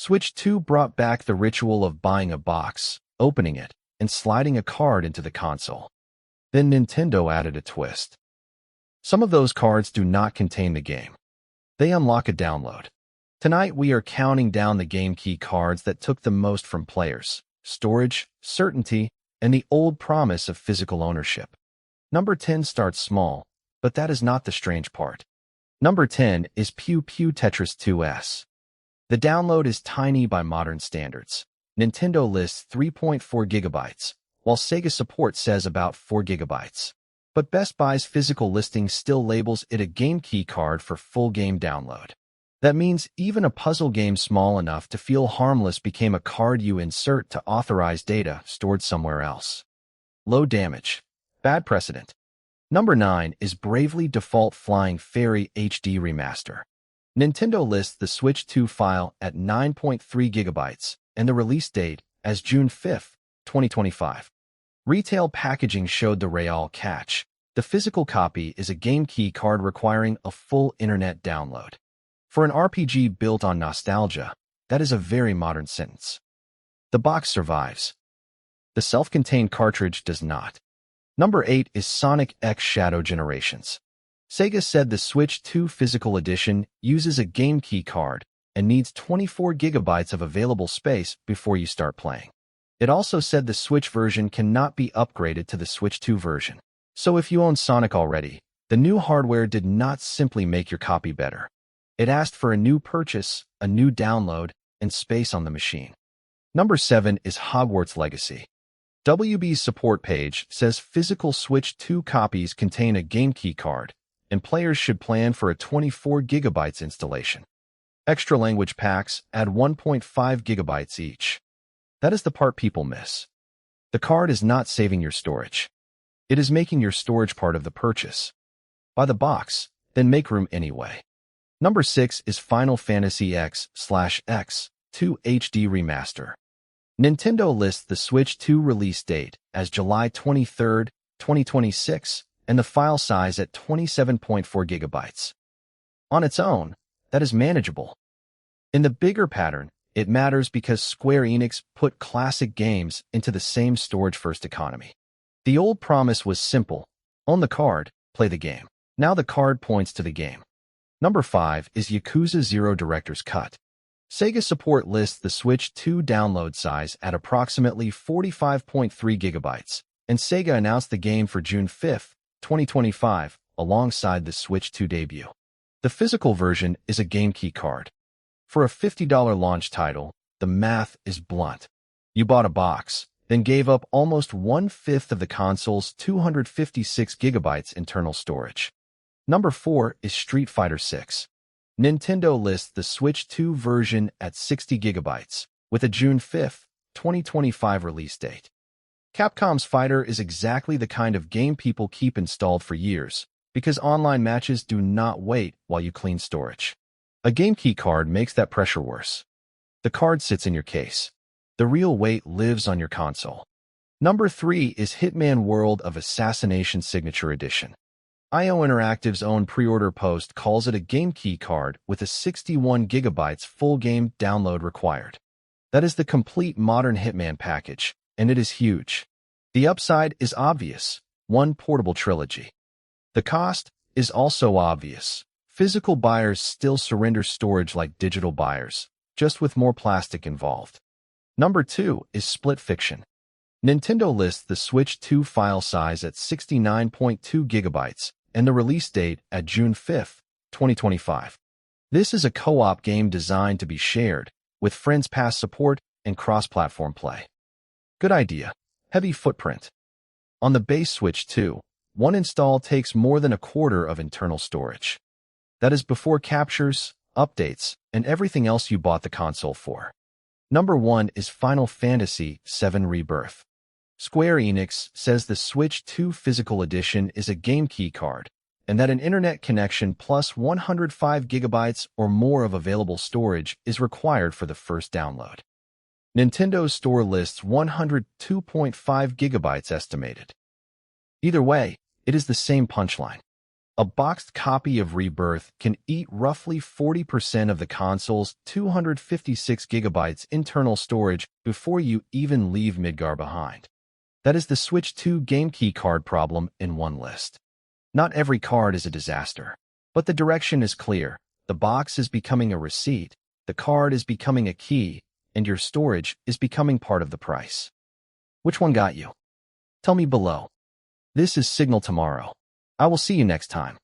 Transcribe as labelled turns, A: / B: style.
A: Switch 2 brought back the ritual of buying a box, opening it, and sliding a card into the console. Then Nintendo added a twist. Some of those cards do not contain the game. They unlock a download. Tonight we are counting down the game key cards that took the most from players: storage, certainty, and the old promise of physical ownership. Number 10 starts small, but that is not the strange part. Number 10 is Pew Pew Tetris 2S. The download is tiny by modern standards. Nintendo lists 3.4 gigabytes, while Sega support says about 4 gigabytes. But Best Buy's physical listing still labels it a game key card for full game download. That means even a puzzle game small enough to feel harmless became a card you insert to authorize data stored somewhere else. Low damage. Bad precedent. Number 9 is Bravely Default Flying Fairy HD Remaster. Nintendo lists the Switch 2 file at 9.3 gigabytes and the release date as June 5, 2025. Retail packaging showed the real catch. The physical copy is a game key card requiring a full internet download. For an RPG built on nostalgia, that is a very modern sentence. The box survives. The self-contained cartridge does not. Number 8 is Sonic X Shadow Generations. Sega said the Switch 2 physical edition uses a game key card and needs 24 gigabytes of available space before you start playing. It also said the Switch version cannot be upgraded to the Switch 2 version. So if you own Sonic already, the new hardware did not simply make your copy better. It asked for a new purchase, a new download, and space on the machine. Number 7 is Hogwarts Legacy. WB's support page says physical Switch 2 copies contain a game key card, and players should plan for a 24 gigabytes installation. Extra language packs add 1.5 gigabytes each. That is the part people miss. The card is not saving your storage. It is making your storage part of the purchase. Buy the box, then make room anyway. Number 6 is Final Fantasy X/X 2 HD Remaster. Nintendo lists the Switch 2 release date as July 23, 2026, and the file size at 27.4 gigabytes. On its own, that is manageable. In the bigger pattern, it matters because Square Enix put classic games into the same storage-first economy. The old promise was simple: own the card, play the game. Now the card points to the game. Number 5 is Yakuza 0 Director's Cut. Sega support lists the Switch 2 download size at approximately 45.3 gigabytes, and Sega announced the game for June 5, 2025, alongside the Switch 2 debut. The physical version is a game key card. For a $50 launch title, the math is blunt. You bought a box, then gave up almost 1/5 of the console's 256 gigabytes internal storage. Number 4 is Street Fighter VI. Nintendo lists the Switch 2 version at 60 gigabytes, with a June 5, 2025 release date. Capcom's Fighter is exactly the kind of game people keep installed for years, because online matches do not wait while you clean storage. A game key card makes that pressure worse. The card sits in your case. The real weight lives on your console. Number 3 is Hitman World of Assassination Signature Edition. IO Interactive's own pre-order post calls it a game key card with a 61 gigabytes full game download required. That is the complete modern Hitman package, and it is huge. The upside is obvious: one portable trilogy. The cost is also obvious. Physical buyers still surrender storage like digital buyers, just with more plastic involved. Number 2 is Split Fiction. Nintendo lists the Switch 2 file size at 69.2 gigabytes and the release date at June 5, 2025. This is a co-op game designed to be shared, with Friends Pass support and cross-platform play. Good idea. Heavy footprint. On the base Switch 2, one install takes more than a quarter of internal storage. That is before captures, updates, and everything else you bought the console for. Number 1 is Final Fantasy VII Rebirth. Square Enix says the Switch 2 physical edition is a game key card, and that an internet connection plus 105 gigabytes or more of available storage is required for the first download. Nintendo's store lists 102.5 gigabytes estimated. Either way, it is the same punchline. A boxed copy of Rebirth can eat roughly 40% of the console's 256 gigabytes internal storage before you even leave Midgar behind. That is the Switch 2 Game Key card problem in one list. Not every card is a disaster, but the direction is clear. The box is becoming a receipt, the card is becoming a key, and your storage is becoming part of the price. Which one got you? Tell me below. This is Signal Tomorrow. I will see you next time.